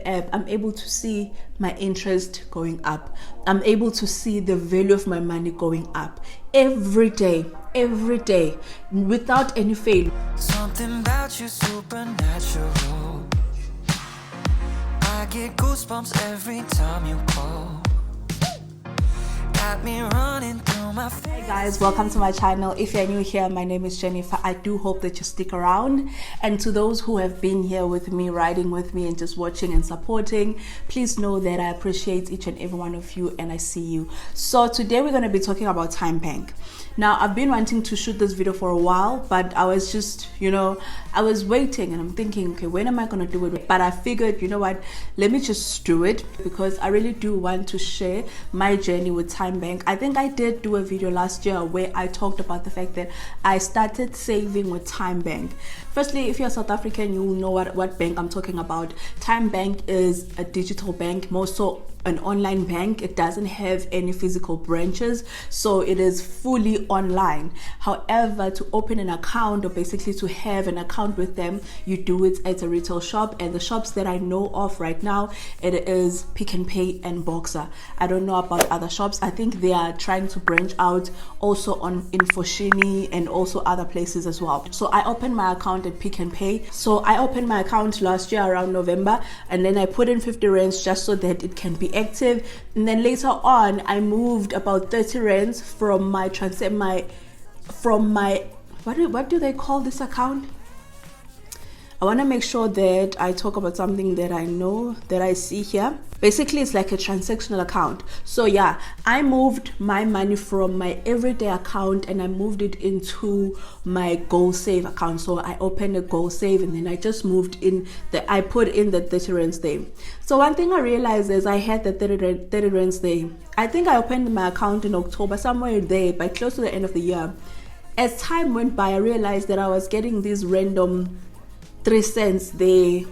app, I'm able to see my interest going up. I'm able to see the value of my money going up every day, without any fail. Something about you supernatural. I get goosebumps every time you call. Got me running through my face. Hey guys, welcome to my channel. If you're new here, my name is Jennifer. I do hope that you stick around, and to those who have been here with me, riding with me and just watching and supporting, please know that I appreciate each and every one of you and I see you. So today we're going to be talking about Tyme Bank. Now, I've been wanting to shoot this video for a while, but I was just, I was waiting and I'm thinking, okay, when am I going to do it? But I figured, you know what, let me just do it because I really do want to share my journey with Tyme Bank. I think I did do a video last year where I talked about the fact that I started saving with Tyme Bank. Firstly, if you're South African, you will know what bank I'm talking about. Tyme Bank is a digital bank, more so an online bank. It doesn't have any physical branches, so it is fully online. However, to open an account, or basically to have an account with them, you do it at a retail shop, and the shops that I know of right now, it is Pick n Pay and Boxer. I don't know about other shops. I think they are trying to branch out also in Foschini and also other places as well. So I opened my account at Pick n Pay. So I opened my account last year around November, and then I put in 50 rands just so that it can be active. And then later on, I moved about 30 rands from my what do they call this account? I want to make sure that I talk about something that I know, that I see here. Basically, it's like a transactional account. So yeah, I moved my money from my everyday account and I moved it into my Goal Save account. So I opened a Goal Save and then I just moved in I put in the 30 rands there. So one thing I realized is I had the 30 rands there. I think I opened my account in October, somewhere there, by close to the end of the year. As time went by, I realized that I was getting these random 3 cents there,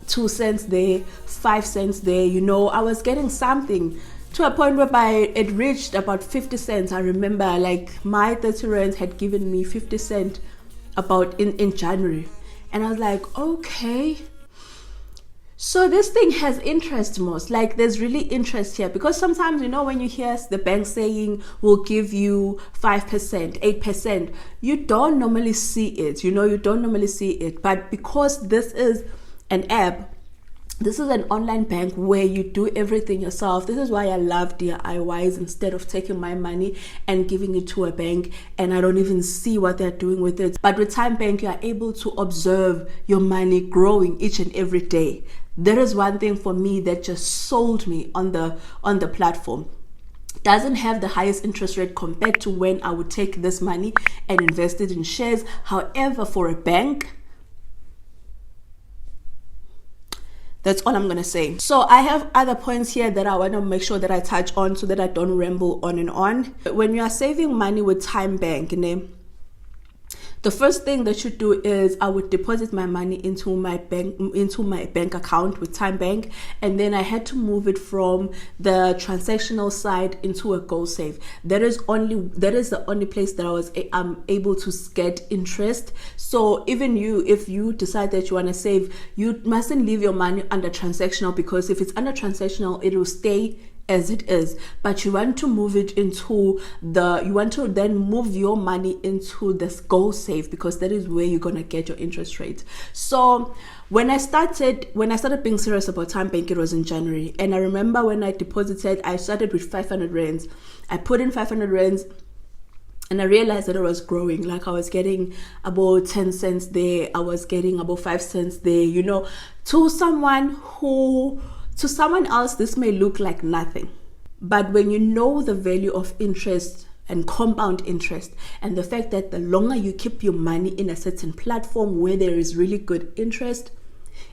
2 cents there, 5 cents there. I was getting something to a point whereby it reached about 50 cents. I remember, like, my 30 rands had given me 50 cents about in January, and I was like, okay, so this thing has interest most. Like, there's really interest here, because sometimes, when you hear the bank saying we'll give you 5%, 8%, you don't normally see it. You don't normally see it. But because this is an app, this is an online bank where you do everything yourself. This is why I love DIYs instead of taking my money and giving it to a bank and I don't even see what they're doing with it. But with Tyme Bank, you are able to observe your money growing each and every day. There is one thing for me that just sold me on the platform. Doesn't have the highest interest rate compared to when I would take this money and invest it in shares. However, for a bank, that's all I'm going to say. So I have other points here that I want to make sure that I touch on so that I don't ramble on and on. When you are saving money with Tyme Bank, the first thing that you do is I would deposit my money into my bank account with Tyme Bank, and then I had to move it from the transactional side into a Goal Save. That is the only place that I'm able to get interest. So even if you decide that you want to save, you mustn't leave your money under transactional, because if it's under transactional, it will stay as it is. But you want to move it into you want to then move your money into this Goal Save, because that is where you're gonna get your interest rate. So when I started being serious about Tyme Bank, it was in January, and I remember when I deposited, I started with 500 rands. I put in 500 rands. And I realized that it was growing. Like, I was getting about 10 cents there. I was getting about 5 cents there. To someone else, this may look like nothing. But when you know the value of interest and compound interest, and the fact that the longer you keep your money in a certain platform where there is really good interest,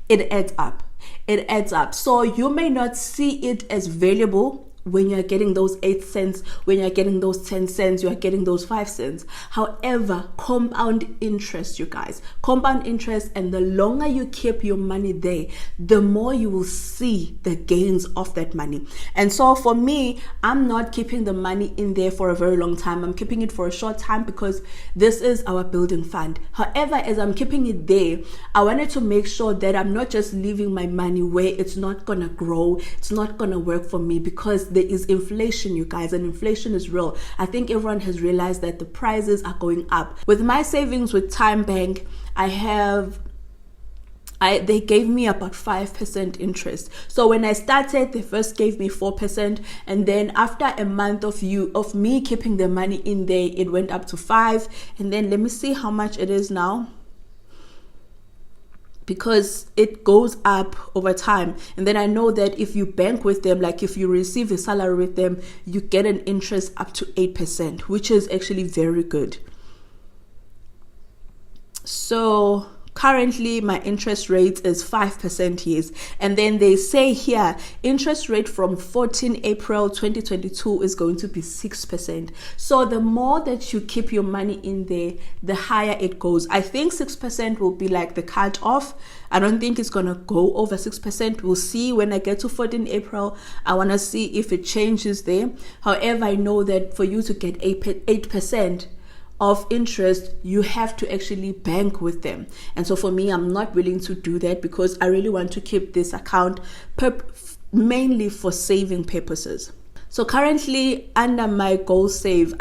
it adds up. It adds up. So you may not see it as valuable when you're getting those 8 cents, when you're getting those 10 cents, you're getting those 5 cents. However, compound interest, you guys, compound interest, and the longer you keep your money there, the more you will see the gains of that money. And so for me, I'm not keeping the money in there for a very long time. I'm keeping it for a short time because this is our building fund. However, as I'm keeping it there, I wanted to make sure that I'm not just leaving my money where it's not gonna grow, it's not gonna work for me, because there is inflation, you guys, and inflation is real. I think everyone has realized that the prices are going up. With my savings with Tyme Bank, they gave me about 5% interest. So when I started, they first gave me 4%, and then after a month of me keeping the money in there, it went up to 5%. And then let me see how much it is now, because it goes up over time. And then I know that if you bank with them, like if you receive a salary with them, you get an interest up to 8%, which is actually very good. So currently my interest rate is 5%, yes. And then they say here, interest rate from 14 April 2022 is going to be 6%. So the more that you keep your money in there, the higher it goes. I think 6% will be like the cut off. I don't think it's going to go over 6%. We'll see when I get to 14 April. I want to see if it changes there. However, I know that for you to get 8% of interest, you have to actually bank with them. And so for me, I'm not willing to do that because I really want to keep this account mainly for saving purposes. So currently under my goal save,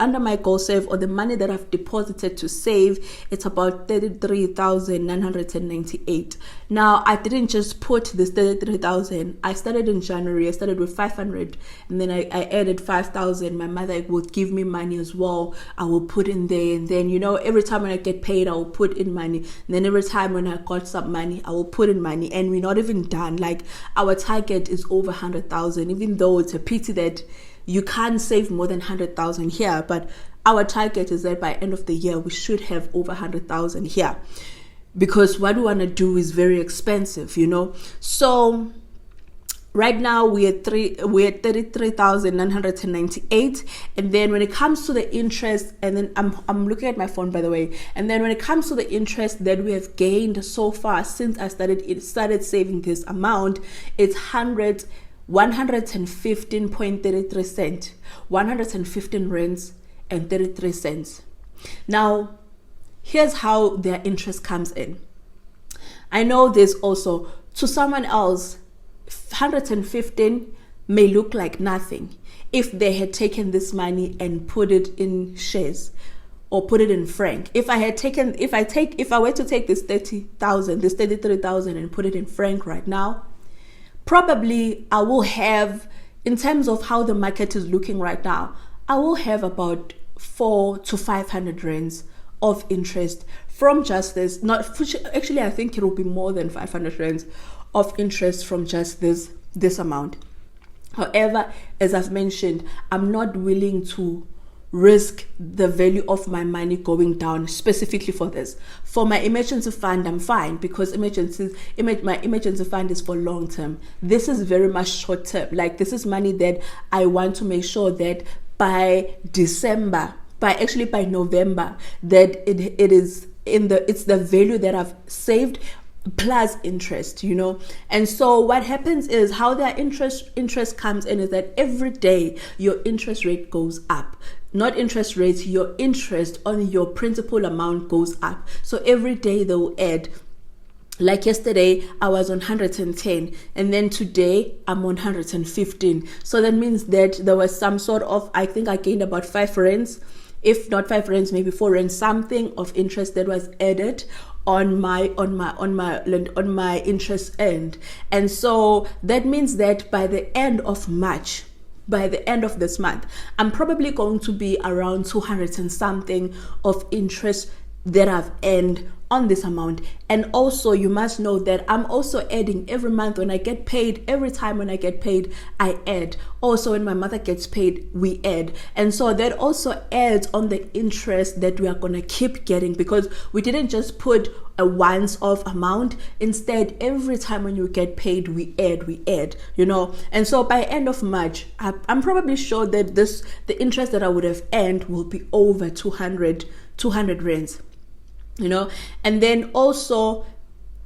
under my goal save, or the money that I've deposited to save, it's about 33,998. Now, I didn't just put this 33,000. I started in January. I started with 500, and then I added 5,000. My mother would give me money as well. I will put in there, and then, you know, every time when I get paid, I will put in money. And then every time when I got some money, I will put in money. And we're not even done. Like, our target is over 100,000, even though it's a pity that you can't save more than 100,000 here, but our target is that by end of the year we should have over 100,000 here, because what we want to do is very expensive, you know. So right now we're at 33,998, and then when it comes to the interest, and then I'm looking at my phone, by the way, and then when it comes to the interest that we have gained so far since I started saving this amount, it's 115.33 cents, 115 rands and 33 cents. Now, here's how their interest comes in. I know there's also, to someone else, 115 may look like nothing if they had taken this money and put it in shares or put it in franc. If I were to take this 33,000 and put it in franc right now, probably I will have, in terms of how the market is looking right now, I will have about 400 to 500 rands of interest from just this. Actually, I think it will be more than 500 rands of interest from just this amount. However, as I've mentioned, I'm not willing to risk the value of my money going down specifically for this. For my emergency fund, I'm fine, because my emergency fund is for long term. This is very much short term. Like, this is money that I want to make sure that by November, that it's the value that I've saved plus interest, you know. And so what happens is, how their interest comes in is that every day your interest rate goes up. Not interest rates, your interest on your principal amount goes up. So every day they will add. Like yesterday, I was on 110, and then today I'm on 115. So that means that there was some sort of, I think I gained about 5 rands, if not 5 rands, maybe 4 rands, something of interest that was added on my interest end. And so that means that by the end of March, by the end of this month, I'm probably going to be around 200 and something of interest that I've earned on this amount. And also you must know that I'm also adding every month when I get paid. Every time when I get paid, I add. Also when my mother gets paid, we add. And so that also adds on the interest that we are going to keep getting, because we didn't just put a once off amount. Instead, every time when you get paid, we add, you know. And so by end of March, I'm probably sure that the interest that I would have earned will be over 200 rands, you know. And then also,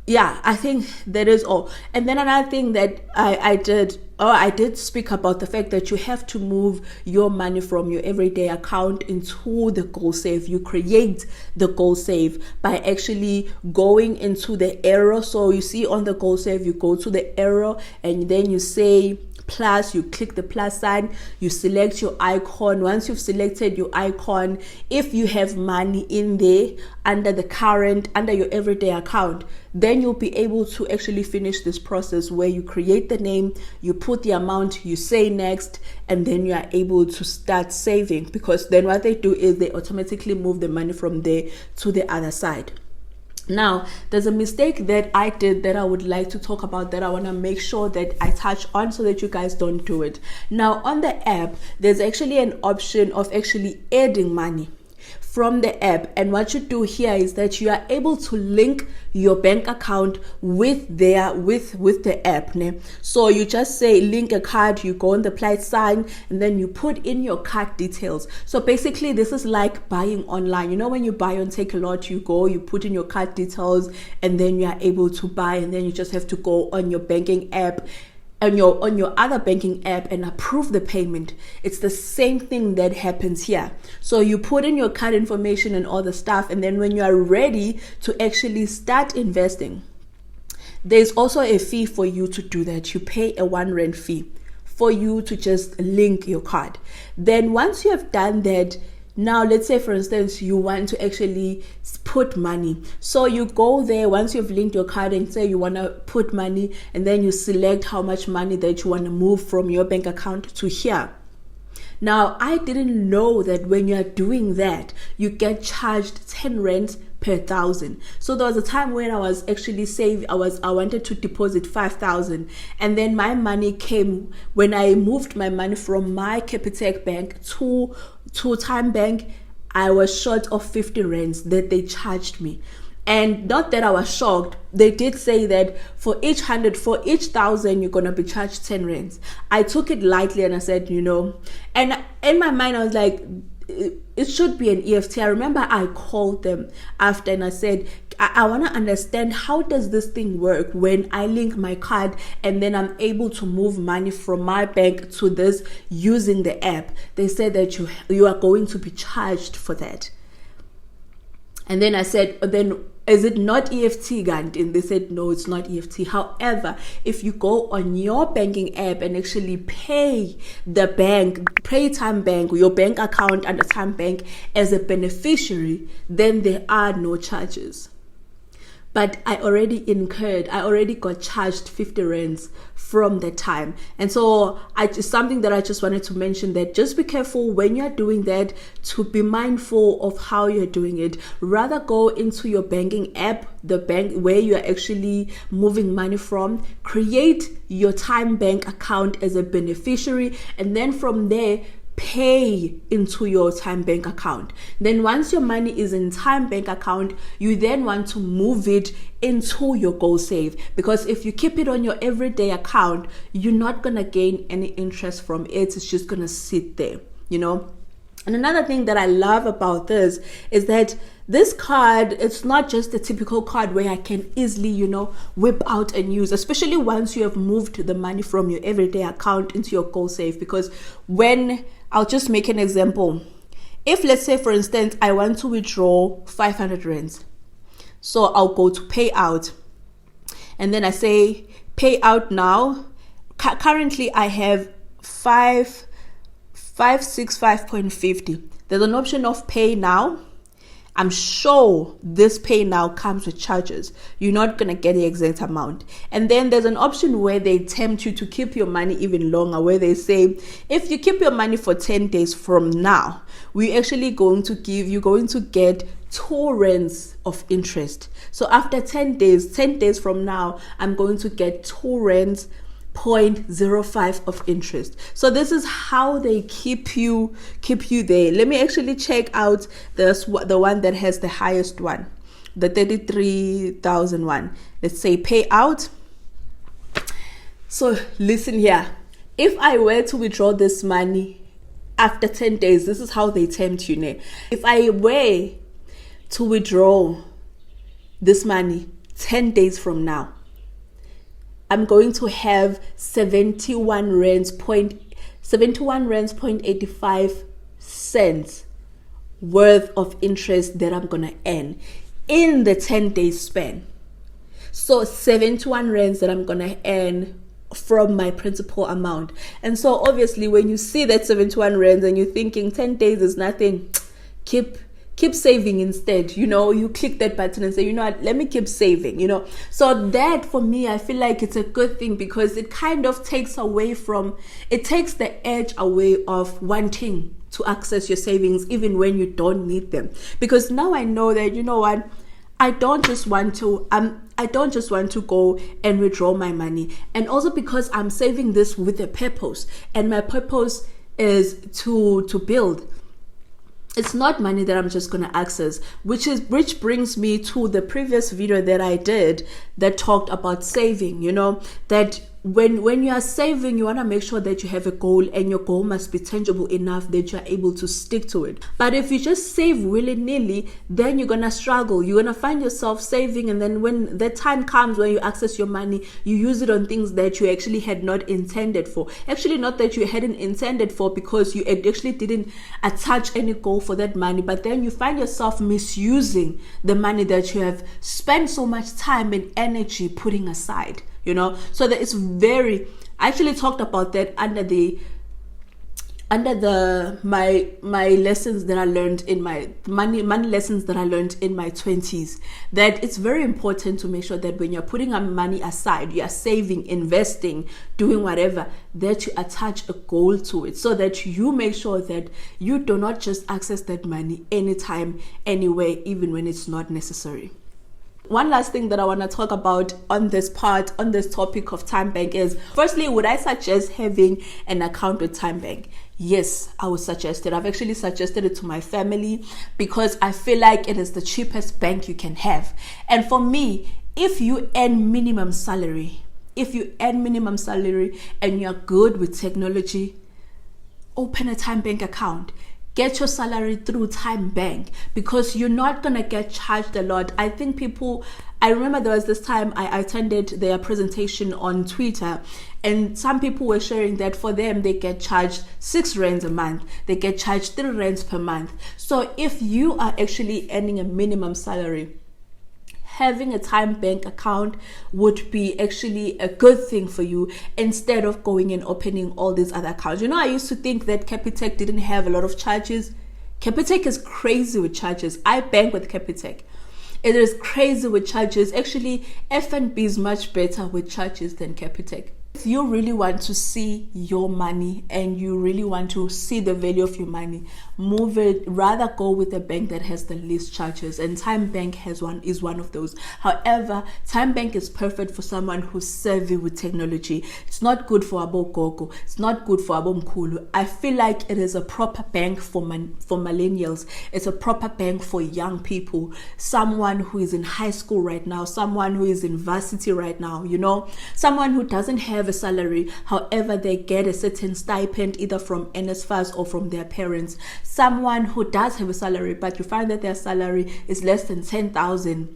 yeah, I think that is all. And then another thing that I did speak about the fact that you have to move your money from your everyday account into the goal save. You create the goal save by actually going into the arrow. So you see on the goal save, you go to the arrow and then you say plus, you click the plus sign, you select your icon. Once you've selected your icon, if you have money in there under your everyday account, then you'll be able to actually finish this process where you create the name, you put the amount, you say next, and then you are able to start saving, because then what they do is they automatically move the money from there to the other side. Now, there's a mistake that I did that I would like to talk about, that I want to make sure that I touch on so that you guys don't do it. Now, on the app, there's actually an option of actually adding money from the app, and what you do here is that you are able to link your bank account with the app. So you just say link a card, you go on the plus sign, and then you put in your card details. So basically this is like buying online. You know, when you buy on Take a Lot, you put in your card details, and then you are able to buy, and then you just have to go on your banking app on your other banking app and approve the payment. It's the same thing that happens here. So you put in your card information and all the stuff, and then when you are ready to actually start investing, there's also a fee for you to do that. You pay a 1 rand fee for you to just link your card. Then once you have done that, now let's say for instance you want to actually put money. So you go there once you've linked your card and say you want to put money, and then you select how much money that you want to move from your bank account to here. Now, I didn't know that when you are doing that, you get charged 10 rands per 1,000. So there was a time when I was actually I wanted to deposit 5,000, and then my money came when I moved my money from my Capitec Bank to Tyme Bank. I was short of 50 rands that they charged me. And not that I was shocked, they did say that for each 1,000, you're gonna be charged 10 rands. I took it lightly and I said, you know, and in my mind I was like, it should be an EFT. I remember I called them after and I said, I want to understand, how does this thing work when I link my card and then I'm able to move money from my bank to this using the app? They said that you are going to be charged for that. And then I said, then is it not EFT, Gant? And they said, no, it's not EFT. However, if you go on your banking app and actually pay the bank, pay Tyme Bank, your bank account under Tyme Bank as a beneficiary, then there are no charges. But I already got charged 50 rands from the time. And so something that I just wanted to mention, that just be careful when you're doing that, to be mindful of how you're doing it. Rather go into your banking app, the bank where you're actually moving money from, create your Tyme Bank account as a beneficiary, and then from there, pay into your Tyme Bank account. Then once your money is in Tyme Bank account, you then want to move it into your goal save, because if you keep it on your everyday account, you're not gonna gain any interest from it. It's just gonna sit there, you know. And another thing that I love about this is that this card, it's not just a typical card where I can easily, you know, whip out and use, especially once you have moved the money from your everyday account into your goal save. Because when, I'll just make an example. If let's say for instance, I want to withdraw 500 rands. So I'll go to payout and then I say payout now. Currently I have 565.50. There's an option of pay now. I'm sure this pay now comes with charges. You're not going to get the exact amount. And then there's an option where they tempt you to keep your money even longer, where they say, if you keep your money for 10 days from now, we're actually going to get 2 rands of interest. So after 10 days from now, I'm going to get 2 rands 0.05 of interest. So this is how they keep you there. Let me actually check out the one that has the highest one, the 33,000 one. Let's say payout. So listen here, if I were to withdraw this money after 10 days, this is how they tempt you. If I were to withdraw this money 10 days from now, I'm going to have 71 rands 0.85 cents worth of interest that I'm gonna earn in the 10-day span. So 71 rands that I'm gonna earn from my principal amount. And so obviously when you see that 71 rands and you're thinking 10 days is nothing, keep saving instead. You click that button and say, you know what, let me keep saving. So that, for me, I feel like it's a good thing, because it kind of takes the edge away of wanting to access your savings even when you don't need them. Because now I know that, you know what, I don't just want to go and withdraw my money. And also because I'm saving this with a purpose, and my purpose is to build. It's not money that I'm just going to access, which brings me to the previous video that I did that talked about saving. That when you are saving, you want to make sure that you have a goal, and your goal must be tangible enough that you're able to stick to it. But if you just save willy-nilly, then you're going to struggle. You're going to find yourself saving, and then when the time comes when you access your money, you use it on things that you actually had not intended for. Actually, not that you hadn't intended for, because you actually didn't attach any goal for that money, but then you find yourself misusing the money that you have spent so much time and energy putting aside. So that it's I actually talked about that under my lessons that I learned in my money lessons that I learned in my 20s, that it's very important to make sure that when you're putting money aside, you are saving, investing, doing whatever, that you attach a goal to it, so that you make sure that you do not just access that money anytime, anywhere, even when it's not necessary. One last thing that I want to talk about on this topic of Tyme Bank is, firstly, would I suggest having an account with Tyme Bank? Yes, I would suggest it. I've actually suggested it to my family, because I feel like it is the cheapest bank you can have. And for me, if you earn minimum salary and you're good with technology, open a Tyme Bank account. Get your salary through Tyme Bank, because you're not going to get charged a lot. I remember there was this time I attended their presentation on Twitter, and some people were sharing that for them, they get charged 6 rands a month. They get charged 3 rands per month. So if you are actually earning a minimum salary, having a Tyme Bank account would be actually a good thing for you, instead of going and opening all these other accounts. I used to think that Capitec didn't have a lot of charges. Capitec is crazy with charges. I bank with Capitec. It is crazy with charges. Actually, FNB is much better with charges than Capitec. If you really want to see your money and you really want to see the value of your money, rather go with a bank that has the least charges, and Tyme Bank is one of those. However, Tyme Bank is perfect for someone who's savvy with technology. It's not good for Abo Gogo. It's not good for Abo Mkulu. I feel like it is a proper bank for millennials. It's a proper bank for young people. Someone who is in high school right now, someone who is in varsity right now, someone who doesn't have a salary, however they get a certain stipend either from NSFAS or from their parents. Someone who does have a salary, but you find that their salary is less than 10,000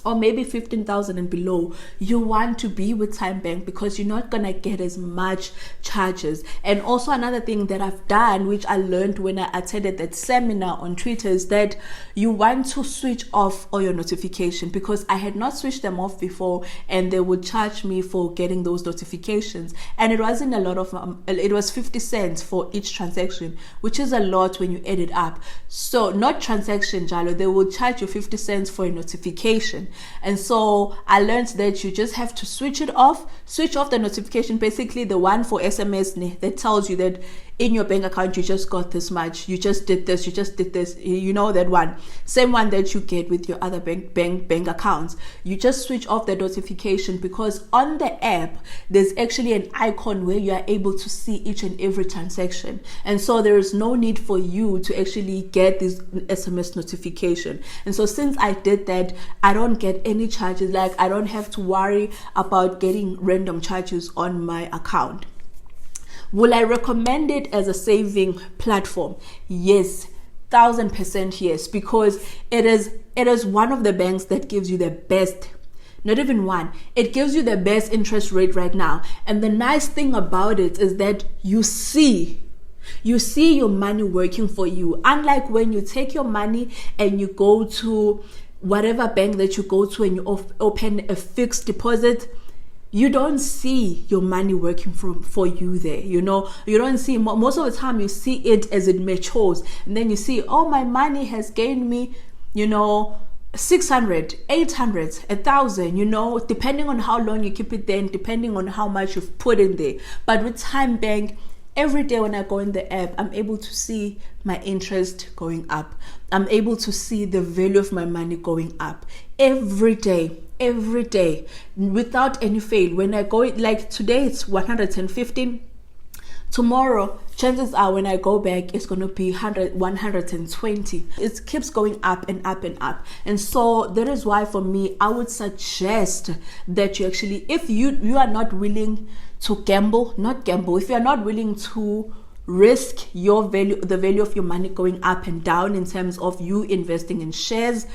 or maybe 15,000 and below, you want to be with Tyme Bank because you're not gonna get as much charges. And also another thing that I've done, which I learned when I attended that seminar on Twitter, is that you want to switch off all your notification, because I had not switched them off before and they would charge me for getting those notifications, and it wasn't a lot of it was 50 cents for each transaction, which is a lot when you add it up. So not transaction jalo, they will charge you 50 cents for a notification. And so I learned that you just have to switch off the notification, basically the one for SMS that tells you that in your bank account you just got this much, you just did this, you know, that one, same one that you get with your other bank accounts. You just switch off the notification, because on the app there's actually an icon where you are able to see each and every transaction, and so there is no need for you to actually get this SMS notification. And so since I did that, I don't get any charges. Like, I don't have to worry about getting random charges on my account. Will I recommend it as a saving platform? Yes, 1000% yes, because it is one of the banks that gives you the best, not even one, it gives you the best interest rate right now. And the nice thing about it is that you see your money working for you. Unlike when you take your money and you go to whatever bank that you go to and you open a fixed deposit, you don't see your money working for you there. You know, you don't see, most of the time you see it as it matures, and then you see, oh, my money has gained me, you know, 600, 800, 1,000, you know, depending on how long you keep it there and depending on how much you've put in there. But with Tyme Bank, every day when I go in the app, I'm able to see my interest going up. I'm able to see the value of my money going up every day, without any fail. When I go, like today it's 115, tomorrow chances are when I go back it's going to be 120. It keeps going up and up and up. And so that is why for me, I would suggest that you actually, if you are not willing to if you're not willing to risk your value, the value of your money going up and down in terms of you investing in shares,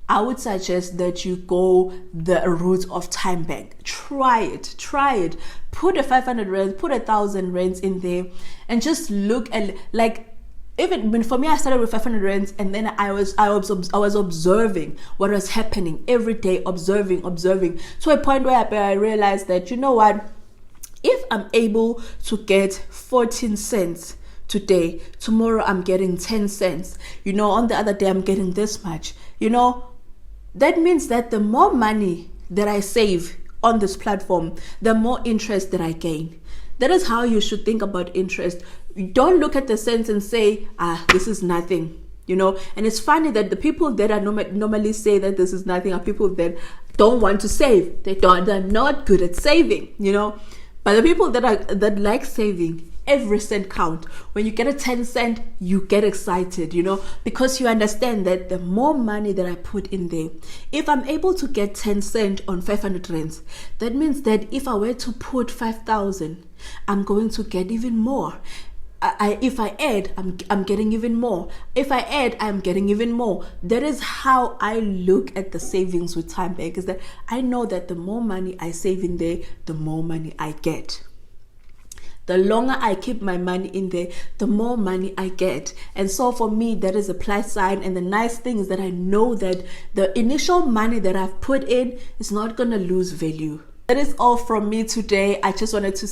I would suggest that you go the route of Tyme Bank. Try it. Put a 500 rand, put 1,000 rands in there, and just look at, like, even for me, I started with 500 rands, and then I was observing what was happening every day, observing to a point where I realized that, you know what, if I'm able to get 14 cents today, tomorrow I'm getting 10 cents, you know, on the other day I'm getting this much, you know, that means that the more money that I save on this platform, the more interest that I gain. That is how you should think about interest. Don't look at the cents and say, this is nothing, you know. And it's funny that the people that are normally say that this is nothing are people that don't want to save. They're not good at saving, you know. But the people that like saving, every cent count. When you get a 10 cent, you get excited, you know, because you understand that the more money that I put in there, if I'm able to get 10 cent on 500 rands, that means that if I were to put 5,000, I'm going to get even more. If I add, I'm getting even more. If I add, I'm getting even more. That is how I look at the savings with Tyme Bank, is that I know that the more money I save in there, the more money I get. The longer I keep my money in there, the more money I get. And so for me, that is a plus sign. And the nice thing is that I know that the initial money that I've put in is not going to lose value. That is all from me today. I just wanted to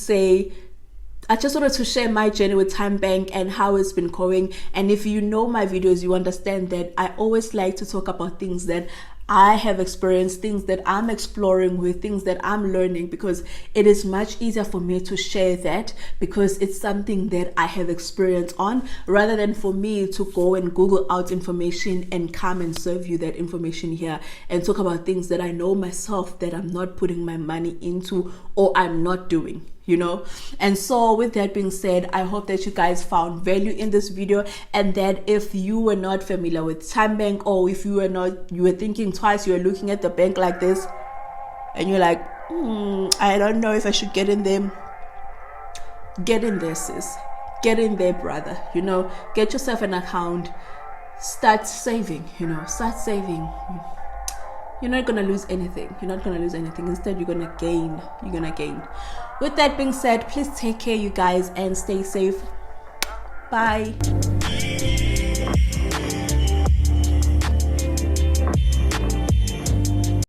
share my journey with Tyme Bank and how it's been going. And if you know my videos, you understand that I always like to talk about things that I have experienced, things that I'm exploring with, things that I'm learning, because it is much easier for me to share that because it's something that I have experience on, rather than for me to go and Google out information and come and serve you that information here and talk about things that I know myself that I'm not putting my money into or I'm not doing, you know. And so with that being said, I hope that you guys found value in this video, and that if you were not familiar with Tyme Bank, or if you were thinking twice, you were looking at the bank like this and you're like, I don't know if I should get in there. Get in there, sis. Get in there, brother. You know, get yourself an account. Start saving, you know. you're not gonna lose anything. You're not gonna lose anything. Instead, you're gonna gain. You're gonna gain. With that being said, please take care, you guys, and stay safe. Bye.